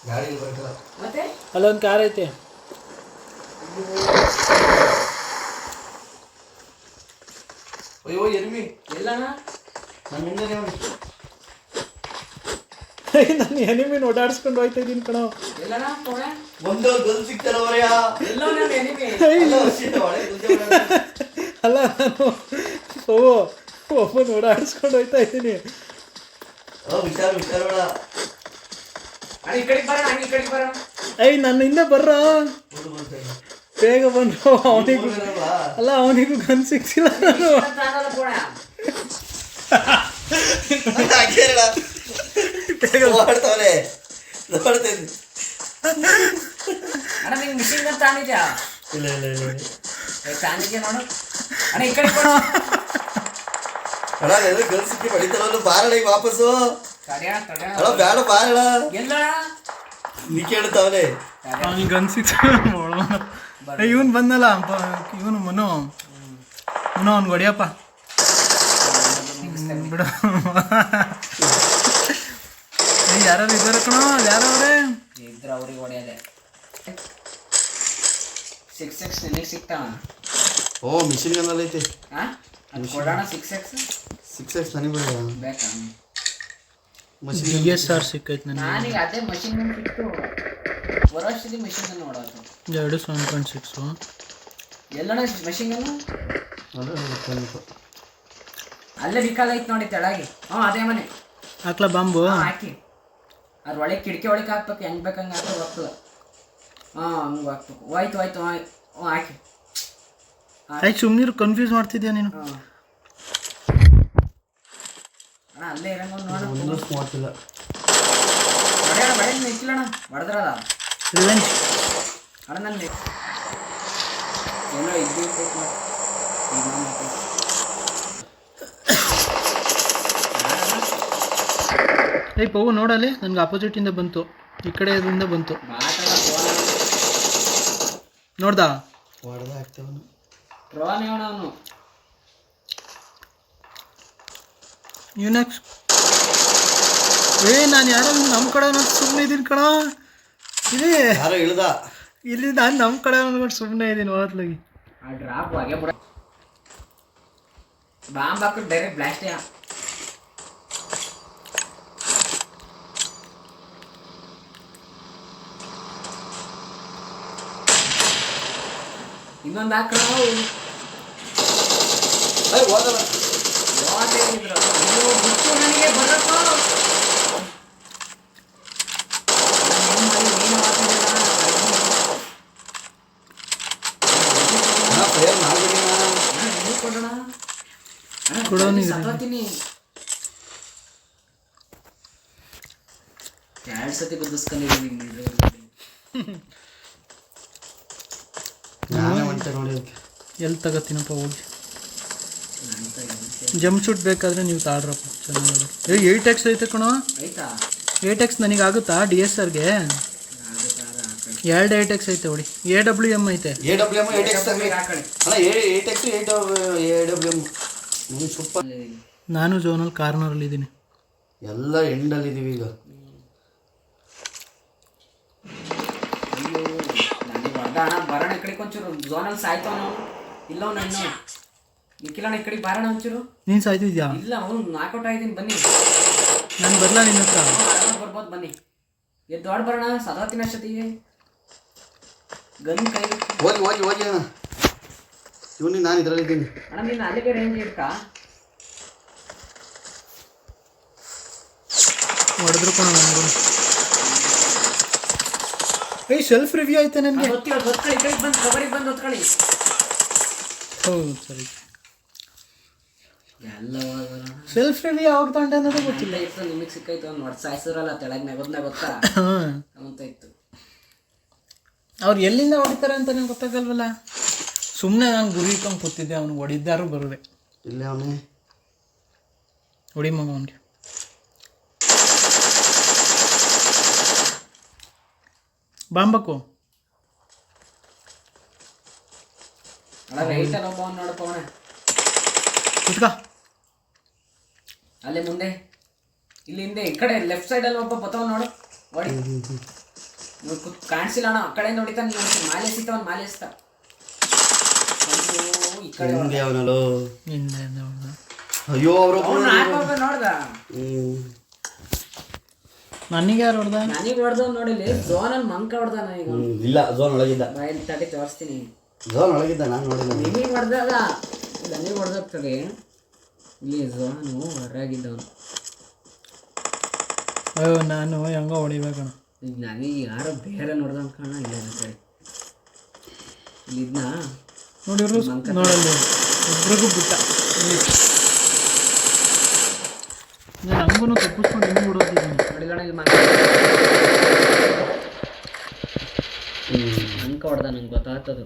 ಗಾಡಿ ಬರಕಲ್ಲ ಮತ್ತೆ ಅಲ್ಲೊಂದು ಕಾರ್ ಐತೆ. ಅಯ್ಯೋ ಎರ್ಮಿ ಎಲ್ಲಣ್ಣ ನನ್ನ ಹಿಂದೆ ನಾನು ಎನಿಮಿನ ಓಡಾಡಿಸ್ಕೊಂಡು ಹೋಯ್ತಾ ಇದ್ದೀನಿ ಕಣೋ. ಎಲ್ಲಣ್ಣ ಫೋನೆ ಒಂದು ಗಲ್ ಸಿಕ್ತಲ್ಲ ಅವರಯ್ಯ ಎಲ್ಲೋ ನಾನು ಎನಿಮಿ ಅಲ್ಲ ನಾನು ಒಬ್ಬನ ಓಡಾಡಿಸ್ಕೊಂಡು ಹೋಯ್ತಾ ಇದ್ದೀನಿ. ವಿಚಾರ ಬೇಡ ಅಣ್ಣ ಈ ಕಡೆಗೆ ಬರೋಣ ಈ ಕಡೆಗೆ ಬರೋಣ. ನನ್ನ ಹಿಂದೆ ಬರ್ರ ಬೇಗ ಬಂದ್ರು. ಅವನಿಗೂ ಅಲ್ಲ ಅವನಿಗೂ ಗನ್ ಸಿಕ್ಸಿಲ್ಲ. ಮಾಡ್ತಾವನೆ ನೋಡ್ತೇನೆ. ಅಣ್ಣ ನಿಂಗೆ ಮಿಷಿನ್ ಗನ್ ತಾನಿದ್ಯಾ? ಇಲ್ಲ ತಾನಿದ್ಯಾ ನೋಡು. ಅಣ್ಣ ಈ ಕಡೆ ಅಣ್ಣ ಎಲ್ಲ ಗಲ್ ಸಿಕ್ಕಿ ಬಡಿತಾರಲ್ಲ ಬಾರಣ ಈಗ ವಾಪಸ್ಸು. ಅಣ್ಣ ಬೇಡ ಬಾರಣ ಎಲ್ಲ ನೀ ಕೇಳ್ತಾವನೆ ಅವನಿಗೆ ಗನ್ ಸಿಕ್ಸ್. ಇವನು ಬಂದಲ್ಲ ಇವನು ಮನು ಅವ್ನು ಹೊಡಿಯಪ್ಪ ಬಿಡು. ಯಾರು ಇದ್ದಾರೆ ಕಣೋ, ಯಾರು ಅವರೇ ಇದ್ರ ಅವ್ರಿಗೆ ಹೊಡೆಯದೆ 6x ನಿನಗೆ ಸಿಗ್ತಾವ. ಓ ಮಿಷಿನ್ ಗನ್ ಐತೆ ಅದು ಕೊಡೋಣ 6x 6x ನನಗೆ ಬೇಕಾ? DSR ಸಿಕ್ಕೈತೆ ನನಗೆ. ನಾನೀಗ ಅದೇ ಮಷಿನ್ ಗನ್ ಬಿಟ್ಟು ವರ್ಷದಲ್ಲಿ ಮಷಿನ್ ಗನ್ ನೋಡೋದು. 7.6 ಎಲ್ಲಣ್ಣ ಮಷಿನ್ ಗನ್ನು ಅಲ್ಲೇ ವಿಕಾಲ ಐತೆ ನೋಡಿ ತೆಳಗೆ. ಅದೇ ಮನೆ ಹಾಕ್ಲಾ ಬಾಂಬು ಹಾಕಿ ಅದ್ರ ಒಳಗೆ ಕಿಟಕಿ ಒಳಗೆ ಹಾಕ್ಬೇಕು. ಹೆಂಗೆ ಬೇಕಂಗೆ ಹಾಕೋ ಹೋಗ್ತದೆ. ಹಂಗೆ ಹಾಕ್ಬೇಕು. ಹೋಯ್ತು ಹಾಕಿ ಆಯ್ತು ಸುಮ್ಮನೆ ಕನ್ಫ್ಯೂಸ್ ಮಾಡ್ತಿದ್ಯಾ ನೀನು. ಅಣ್ಣ ಅಲ್ಲೇ ಇರಂಗ ನೋಡೋಣ. ಒಂದಷ್ಟು ಮಾಡ್ತಿಲ್ಲ ಹೊಡೆ ನಿಂತಿಲ್ಲಣ್ಣ ಹೊಡೆದ್ರಲ್ಲ ರಿವೆಂಜ್ ಅಣ್ಣ ನನ್ನ ಏನೋ ಇದ್ದು ಪವು ನೋಡಲ್ಲಿ ನನಗೆ ಆಪೋಸಿಟಿಂದ ಬಂತು, ಈ ಕಡೆಯಿಂದ ಬಂತು. ನೋಡ್ದಾ ಹೊಡೆದ ಆಗ್ತವನು ಡ್ರೋನ್ ಹೇಳ ಅವನು ಯುನೆಕ್ಸ್. ನಾನು ಯಾರೋ ನಮ್ಮ ಕಡೆ ಸುಮ್ಮನೆ ಇದ್ದೀನಿ ಕಣ. ಯಾರೋ ಇಳ್ದ ಇಲ್ಲಿ ನಾನು ನಮ್ಮ ಕಡೆ ಅನ್ಕೊಂಡು ಸುಮ್ಮನೆ ಇದ್ದೀನಿ. ಹೋದ್ಲಾಗಿ ಆ ಡ್ರಾಪ್ ಹಾಗೆ ಬಿಡ ಬಾಂಬ್ ಹಾಕಿಟ್ಟು ಡೈರೆಕ್ಟ್ ಬ್ಲಾಸ್ಟ್. ಇನ್ನೊಂದು ಹಾಕೋಣ. ಹೋದಲ್ಲ ನನಗೆ ಬರಪ್ಪ ಸತ್ತೀನಿ. 2 ಸತಿ ಬದಿಸ್ಕೊಂಡಿದ್ದೀನಿ. ಎಲ್ಲಿ ತಗೋತೀನಪ್ಪ ಹೋಗಿ. ಜಂಪ್ ಶೂಟ್ ಬೇಕಾದರೆ ನೀವು ತಾಳ್ರಪ್ಪ ಚೆನ್ನಾಗಿ. 8x ಐತೆ ಕಣೋ. ಆಯ್ತಾ 8x ನನಗೆ ಆಗುತ್ತಾ DSRಗೆ? 2 8x ಐತೆ ಹೊಡಿ. AWM ಐತೆ. AWM 8x ಅಣ್ಣ 8x 8 AWM ಸೂಪರ್. ನಾನು ಝೋನಲ್ಲಿ ಕಾರ್ನರಲ್ಲಿ ಇದ್ದೀನಿ. ಎಲ್ಲ ಎಂಡಲ್ಲಿ ಇದೀವಿ ಈಗ. ಅಣ್ಣ ಬರೋಣ ಈ ಕಡೆಗೆ ಒಂಚೂರು. ಝೋನಲ್ಲಿ ಸಾಯ್ತಾವ ನಾವು. ಇಲ್ಲ ನನ್ನ ನಿಖಿಲಣ್ಣ ಈ ಕಡೆಗೆ ಬಾರೋಣ ಒಂಚೂರು. ನೀನು ಸಾಯ್ತಿದ್ಯಾ? ಇಲ್ಲ ಅವನು ನಾಕೌಟ್ ಆಗಿದ್ದೀನಿ. ಬನ್ನಿ ನಾನು ಬರಲ್ಲ ನಿನ್ನ ಹತ್ರ. ಬರ್ಬೋದು ಬನ್ನಿ. ಎದ್ದು ದೊಡ್ಡ ಬರೋಣ. ಸದಾತಿನ ಅಷ್ಟೊತ್ತಿಗೆ ಗನ್ ಕೈ ಹೋಗಿ ಅಣ್ಣ. ಇವನಿಗೆ ನಾನು ಇದರಲ್ಲಿದ್ದೀನಿ ಅಣ್ಣ. ನೀನು ಅಲ್ಲಿಗೆ ರೇಂಜ್ ಇಡ್ಕಾ ಹೊಡೆದ್ರು ಕಣ ನನಗೂ. ಸೆಲ್ಫ್ ರಿವ್ಯೂ ಆಯ್ತಾ ನನಗೆ? ಹೊತ್ಕೊಳ್ಳಿ ಕೈಗೆ ಬಂದು ಕಬರಿಗೆ ಬಂದು ಹೊತ್ಕೊಳ್ಳಿ. ಹೌದು ಸರಿ. ಎಲ್ಲ ಸೆಲ್ಫ್ ರಿವ್ಯೂ ಯಾವಾಗ ತಗೊಂಡೆ ಅನ್ನೋದು ಗೊತ್ತಿಲ್ಲ. ಇತ್ತು ನಿಮಗೆ ಸಿಕ್ಕಾಯ್ತು. ಒಂದು ಹೊಟ್ಟು ಸಾಯಿಸಿದ್ರಲ್ಲ ತೆಳಗ್ ನಗೋದ್ನಾಗ ಗೊತ್ತಾ ಅಂತ ಇತ್ತು. ಅವ್ರು ಎಲ್ಲಿಂದ ಹೊಡಿತಾರೆ ಅಂತ ನಂಗೆ ಗೊತ್ತಾಗಲ್ವಲ್ಲ. ಸುಮ್ಮನೆ ನಾನು ಗುರಿ ಇಟ್ಕೊಂಡು ಕೂತಿದ್ದೆ. ಅವ್ನು ಹೊಡಿದ್ದಾರು ಬರುವೆ. ಇಲ್ಲೇ ಅವನೇ ಹೊಡಿ ಮಗ ಅವನಿಗೆ. ಬಾಂಬಕ್ಕು ಅಣ್ಣ ರೈಟಲ್ಲಿ ಒಬ್ಬ ನೋಡಪ್ಪ. ಅವಣ ಕುತ್ಕ ಅಲ್ಲೇ ಮುಂದೆ ಇಲ್ಲಿ ಹಿಂದೆ ಈ ಕಡೆ ಲೆಫ್ಟ್ ಸೈಡಲ್ಲಿ ಒಬ್ಬ ಬತ್ತವ ನೋಡು. ಹೊಡಿ ಕಾಣಿಸಿಲ್ಲ ಅಣ್ಣ, ಆ ಕಡೆಯಿಂದ ಹೊಡಿತಾನೆ. ಮಾಲೆ ಎಸಿತಾವ, ಮಾಲೆ ಎಸ್ತ ಈ ಕಡೆ ಹಿಂಗೆ ಅವನಲ್ಲೋ. ಹಿಂದೆ ಹೊಡ್ದ. ಅಯ್ಯೋ ಅವರು ನೋಡ್ದ. ನನಗೆ ಯಾರು ಹೊಡ್ದ? ನನಗೆ ಹೊಡೆದವ್ ನೋಡಿಲಿ, ಝೋನಲ್ಲಿ ಮಂಕ ಹೊಡ್ದ ನನಗೆ. ಇಲ್ಲ, ಝೋನ್ ಒಳಗಿದ್ದ. ಬಾಯಲ್ಲಿ ತಡಿ ತೋರಿಸ್ತೀನಿ. ಝೋನ್ ಒಳಗಿದ್ದ, ನಾನು ನೋಡಿಲ್ಲ. ನಿಮಗೆ ಹೊಡೆದಾಗ ನನಗೆ ಹೊಡೆದಾಗ್ತದೆ. ಇಲ್ಲಿ ಝೋನು ಹೊರಗಿದ್ದವನು. ಅಯ್ಯೋ ನಾನು ಹೆಂಗೋ ಹೊಡಿಬೇಕಣ್ಣ. ಈಗ ನನಗೆ ಯಾರೋ ಬೇರೆ ನೋಡ್ದ ಅನ್ಕೋಣ. ಇಲ್ಲ ಕಡೆ ಇಲ್ಲಿದ್ನ ನೋಡಿರು ನೋಡಲ್ಲಿ ಒಬ್ರಿಗೂ ಬಿಟ್ಟ. ನನಗೂ ತಪ್ಪಿಸ್ಕೊಂಡು ಹೆಂಗೆ ಬಿಡೋದಿದ್ದೀನಿ. ನೋಡಿಲ್ಲ ಇಲ್ಲಿ ಮಂಕ ಹೊಡೆದ, ನಂಗೆ ಗೊತ್ತಾಗ್ತದೆ.